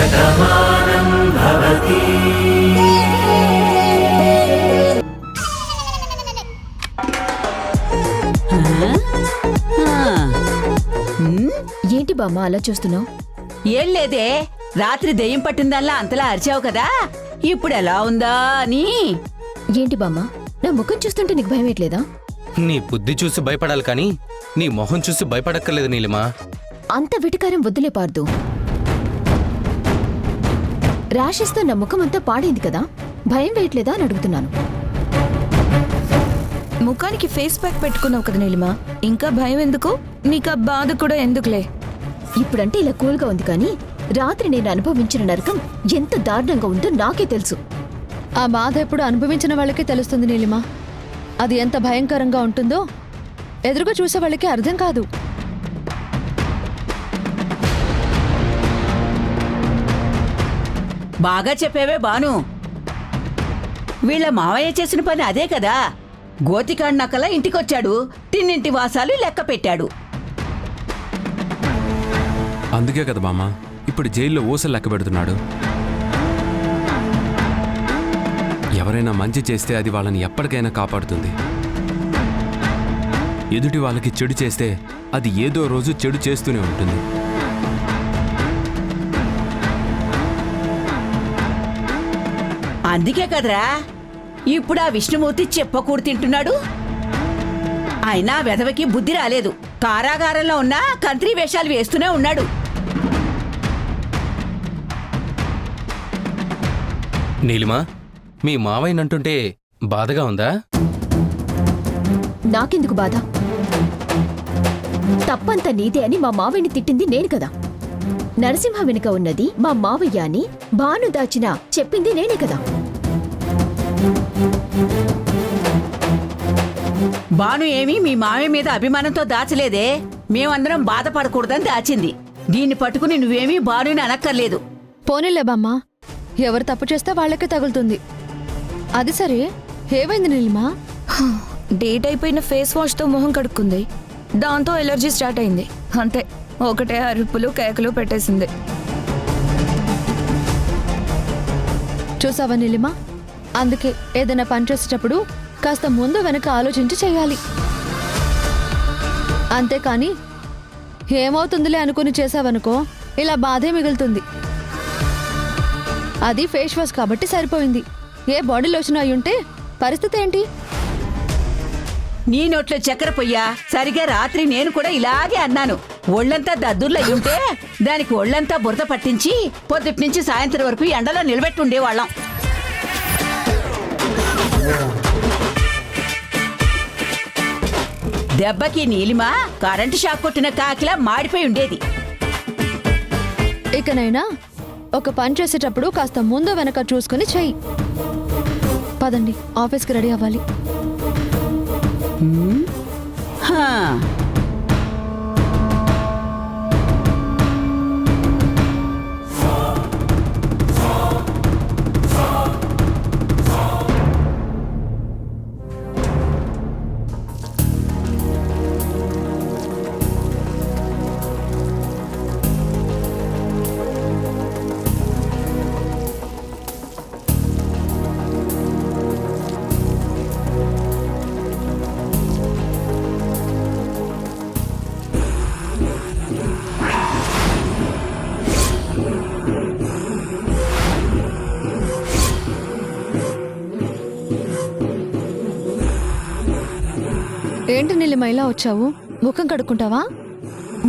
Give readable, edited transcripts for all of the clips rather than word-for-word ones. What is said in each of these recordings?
శతమానం భవతి. ఏంటి బామ్మ అలా చూస్తున్నావు? ఏం లేదే, రాత్రి దెయ్యం పట్టిందల్లా అంతలా అరిచావు కదా, ఇప్పుడు ఎలా ఉందా అని. ఏంటి బామ్మ, నా ముఖం చూస్తుంటే నీకు భయం వేయట్లేదా? నీ బుద్ధి చూసి భయపడాలి కానీ నీ మొహం చూసి భయపడక్కర్లేదు నీలిమా. అంత వెటికారం వద్దులే పార్దు. ర్యాషెస్తో నా ముఖం అంతా పాడైంది కదా, భయం వేయట్లేదా అని అడుగుతున్నాను. ముఖానికి ఫేస్ ప్యాక్ పెట్టుకున్నావు కదా నీలిమా, ఇంకా భయం ఎందుకు? నీకు ఆ బాధ కూడా ఎందుకులే. ఇప్పుడంటే ఇలా కూల్గా ఉంది కానీ రాత్రి నేను అనుభవించిన నరకం ఎంత దారుణంగా ఉందో నాకే తెలుసు. ఆ బాధ ఎప్పుడు అనుభవించిన వాళ్ళకే తెలుస్తుంది నీలిమా. అది ఎంత భయంకరంగా ఉంటుందో ఎదురుగా చూసే వాళ్ళకి అర్థం కాదు. బాగా చెప్పేవే బాను. వీళ్ళ మావయ్య చేసిన పని అదే కదా. గోతికాడినకలా ఇంటికొచ్చాడు, తిన్నింటి వాసాలు లెక్క పెట్టాడు. అందుకే కదా బామ్మ ఇప్పుడు జైల్లో ఊసలు లెక్క పెడుతున్నాడు. ఎవరైనా మంచి చేస్తే అది వాళ్ళని ఎప్పటికైనా కాపాడుతుంది. ఎదుటి వాళ్ళకి చెడు చేస్తే అది ఏదో రోజు చెడు చేస్తూనే ఉంటుంది. అందుకే కదరా ఇప్పుడు ఆ విష్ణుమూర్తి చెప్పకూడు తింటున్నాడు. అయినా వెధవకి బుద్ధి రాలేదు. కారాగారంలో ఉన్న కంత్రి వేషాలు వేస్తూనే ఉన్నాడు. నీలిమా, మీ మావయ్యనంటుంటే బాధగా ఉందా? నాకెందుకు బాధ? తప్పంతా నీదే అని మా మావయ్యని తిట్టింది నేను కదా. నరసింహ వెనుక ఉన్నది మా మావయ్య అని భాను దాచిన చెప్పింది నేనే కదా. బాను ఏమీ మీ మావయ్య మీద అభిమానంతో దాచలేదే. మేమందరం బాధపడకూడదని దాచింది. దీన్ని పట్టుకుని నువ్వేమీ బానుని అనక్కర్లేదు. పోనీలే బామ్మ, ఎవరు తప్పు చేస్తే వాళ్ళకే తగులుతుంది. అది సరే, ఏమైంది నీలిమా? డేట్ అయిపోయిన ఫేస్ వాష్ తో మొహం కడుక్కుంది, దాంతో ఎలర్జీ స్టార్ట్ అయింది. అంతే, ఒకటే అరుపులు కేకలు పెట్టేసింది. చూసావా నీలిమా, అందుకే ఏదైనా పని చేసేటప్పుడు కాస్త ముందు వెనక ఆలోచించి చేయాలి. అంతేకాని ఏమవుతుందిలే అనుకుని చేసావనుకో ఇలా బాధే మిగులుతుంది. అది ఫేస్ వాష్ కాబట్టి సరిపోయింది. ఏ బాడీ లోషన్ అయి ఉంటే పరిస్థితి ఏంటి? నీ నోట్లో చక్కెర పొయ్యా. సరిగా రాత్రి నేను కూడా ఇలాగే అన్నాను. ఒళ్ళంతా దద్దుర్లయ్యుంటే దానికి ఒళ్ళంతా బురద పట్టించి పొద్దుటి నుంచి సాయంత్రం వరకు ఎండలో నిలబెట్టి ఉండేవాళ్ళం. దెబ్బకి నీలిమా కరెంటు షాక్ కొట్టిన కాకిలా మాడిపోయి ఉండేది. ఇకనైనా ఒక పని చేసేటప్పుడు కాస్త ముందు వెనక చూసుకుని చెయ్యి. పదండి, ఆఫీస్కి రెడీ అవ్వాలి. హా ఏంటి నీలిమ ఇలా వచ్చావు? ముఖం కడుక్కుంటావా?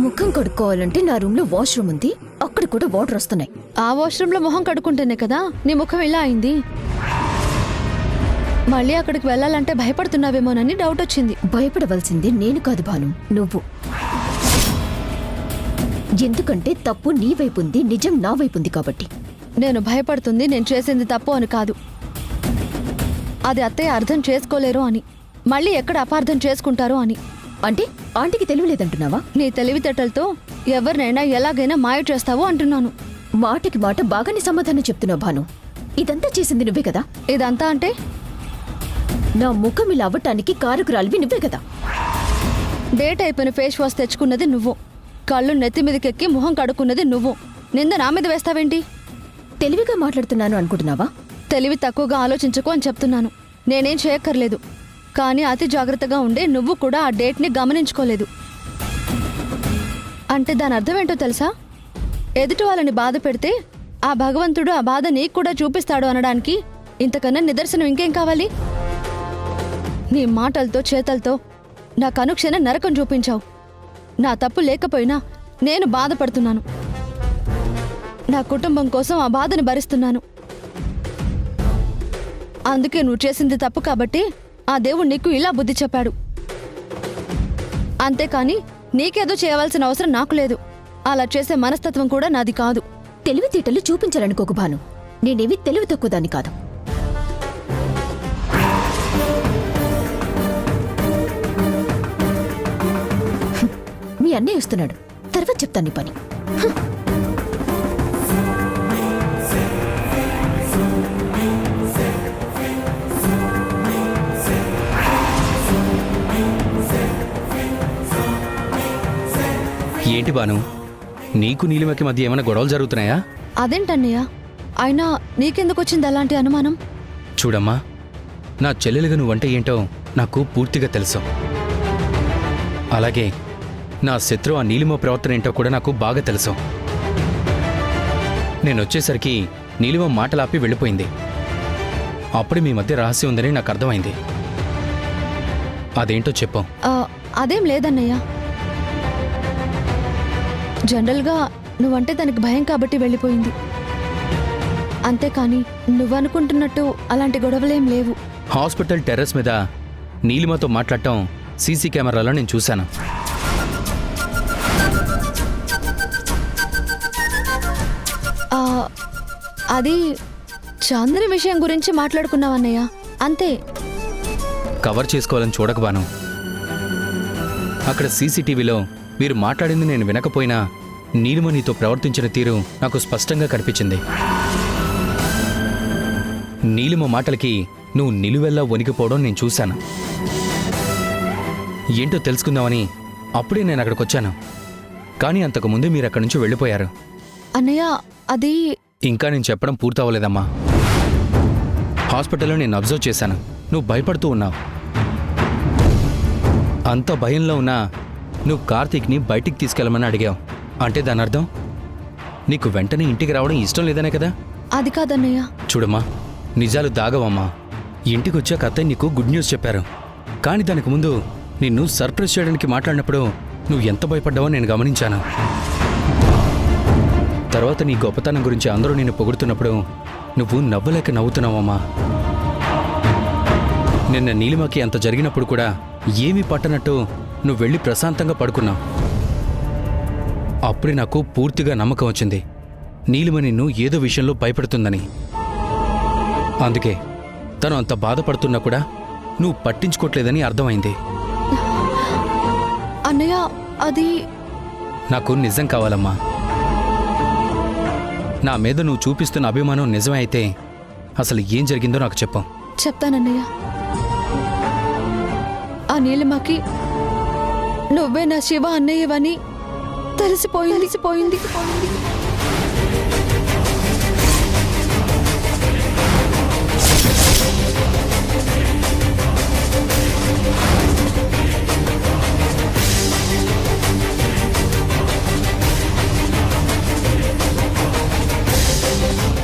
ముఖం కడుక్కోవాలంటే నా రూమ్ లో వాష్రూమ్ ఉంది, అక్కడ కూడా వాటర్ వస్తున్నాయి. ఆ వాష్రూమ్ లో మొహం కడుక్కుంటేనే కదా నీ ముఖం ఇలా అయింది. మళ్ళీ అక్కడికి వెళ్ళాలంటే భయపడుతున్నావేమోనని డౌట్ వచ్చింది. భయపడవలసింది నేను కాదు భాను, నువ్వు. ఎందుకంటే తప్పు నీ వైపు ఉంది, నిజం నా వైపు ఉంది కాబట్టి. నేను భయపడుతుంది నేను చేసింది తప్పు అని కాదు, అది అత్తయ్య అర్థం చేసుకోలేరు అని, మళ్ళీ ఎక్కడ అపార్థం చేసుకుంటారో అని. అంటే ఆంటీకి తెలియలేదంటున్నావా? నీ తెలివితేటలతో ఎవరినైనా ఎలాగైనా మాయ చేస్తావు అంటున్నాను. మాటకి మాట బాగానే సమాధానం చెప్తున్నావు భాను. ఇదంతా చేసింది నువ్వే కదా. ఇదంతా అంటే నా ముఖం ఇలా అవ్వటానికి కారకురాలివి నువ్వే కదా. డేట్ అయిపోయిన ఫేస్ వాష్ తెచ్చుకున్నది నువ్వు, కళ్ళు నెత్తి మీదకెక్కి మొహం కడుక్కున్నది నువ్వు. నింద నా మీద వేస్తావేంటి? తెలివిగా మాట్లాడుతున్నాను అనుకుంటున్నావా? తెలివి తక్కువగా ఆలోచించుకో అని చెప్తున్నాను. నేనేం చేయక్కర్లేదు, కానీ అతి జాగ్రత్తగా ఉండే నువ్వు కూడా ఆ డేట్ని గమనించుకోలేదు. అంటే దాని అర్థం ఏంటో తెలుసా? ఎదుటి వాళ్ళని బాధ పెడితే ఆ భగవంతుడు ఆ బాధ నీకు కూడా చూపిస్తాడు అనడానికి ఇంతకన్నా నిదర్శనం ఇంకేం కావాలి? నీ మాటలతో చేతలతో నాకు అనుక్షణం నరకం చూపించావు. నా తప్పు లేకపోయినా నేను బాధపడుతున్నాను. నా కుటుంబం కోసం ఆ బాధని భరిస్తున్నాను. అందుకే నువ్వు చేసింది తప్పు కాబట్టి ఆ దేవుడు నీకు ఇలా బుద్ధి చెప్పాడు. అంతేకాని నీకేదో చేయవలసిన అవసరం నాకు లేదు. అలా చేసే మనస్తత్వం కూడా నాది కాదు. తెలివితేటలు చూపించాలనుకోకు భాను. నేనేవి తెలివి తక్కువదాన్ని కాదు. మీ అన్నయ్య వస్తున్నాడు, తర్వాత చెప్తాను నీ పని. ఏంటి బాను, నీకు నీలిమకి మధ్య ఏమైనా గొడవలు జరుగుతున్నాయా? అదేంటన్నయ్య, అయినా నీకెందుకు వచ్చింది అలాంటి అనుమానం? చూడమ్మా, నా చెల్లెలుగా నువ్వంటే ఏంటో నాకు పూర్తిగా తెలుసు. అలాగే నా శత్రువు ఆ నీలిమ ప్రవర్తన ఏంటో కూడా నాకు బాగా తెలుసు. నేనొచ్చేసరికి నీలిమ మాటలాపి వెళ్ళిపోయింది. అప్పుడు మీ మధ్య రహస్యం ఉందని నాకు అర్థమైంది. అదేంటో చెప్పు. అదేం లేదన్నయ్య. జనరల్గా నువ్వంటే తనకి భయం కాబట్టి వెళ్ళిపోయింది. అంతేకాని నువ్వనుకుంటున్నట్టు అలాంటి గొడవలేం లేవు. హాస్పిటల్ టెర్రస్ మీద నీలిమతో మాట్లాడటం సీసీ కెమెరాలో నేను చూశాను. అది చాందిని విషయం గురించి మాట్లాడుకున్నావన్నయ్య, అంతే. కవర్ చేసుకోవాలని చూడకబాను. అక్కడ సీసీటీవీలో మీరు మాట్లాడింది నేను వినకపోయినా నీలిమ నీతో ప్రవర్తించిన తీరు నాకు స్పష్టంగా కనిపించింది. నీలిమ మాటలకి నువ్వు నిలువెల్లా వణికిపోవడం నేను చూశాను. ఏంటో తెలుసుకుందామని అప్పుడే నేను అక్కడికొచ్చాను. కానీ అంతకుముందే మీరు అక్కడి నుంచి వెళ్ళిపోయారు. అన్నయ్య, అది ఇంకా నేను చెప్పడం పూర్తవ్వలేదమ్మా. హాస్పిటల్లో నేను అబ్జర్వ్ చేశాను, నువ్వు భయపడుతూ ఉన్నావు. అంత భయంలో ఉన్నా నువ్వు కార్తీక్ని బయటికి తీసుకెళ్ళమని అడిగావు. అంటే దాని అర్థం నీకు వెంటనే ఇంటికి రావడం ఇష్టం లేదనే కదా? అది కాదన్నయ్య. చూడమ్మా, నిజాలు దాగవమ్మా. ఇంటికి వచ్చాక అత్తయ్య నీకు గుడ్ న్యూస్ చెప్పారు. కానీ దానికి ముందు నిన్ను సర్ప్రైజ్ చేయడానికి మాట్లాడినప్పుడు నువ్వు ఎంత భయపడ్డావో నేను గమనించాను. తర్వాత నీ గొప్పతనం గురించి అందరూ నిన్ను పొగుడుతున్నప్పుడు నువ్వు నవ్వలేక నవ్వుతున్నావమ్మా. నిన్న నీలిమకి అంత జరిగినప్పుడు కూడా ఏమీ పట్టనట్టు నువ్వు వెళ్ళి ప్రశాంతంగా పడుకున్నావు. అప్పుడే నాకు పూర్తిగా నమ్మకం వచ్చింది, నీలిమ నిన్ను ఏదో విషయంలో భయపడుతుందని. అందుకే తను అంత బాధపడుతున్నా కూడా నువ్వు పట్టించుకోవట్లేదని అర్థమైంది. అన్నయ్య, అది నాకు నిజం కావాలమ్మా. నా మీద నువ్వు చూపిస్తున్న అభిమానం నిజమే అయితే అసలు ఏం జరిగిందో నాకు చెప్పు. చెప్తానన్నయ్య. ఆ నీలిమకి నువ్వే నా శివ అన్నయ్యవని తెలిసిపోయింది.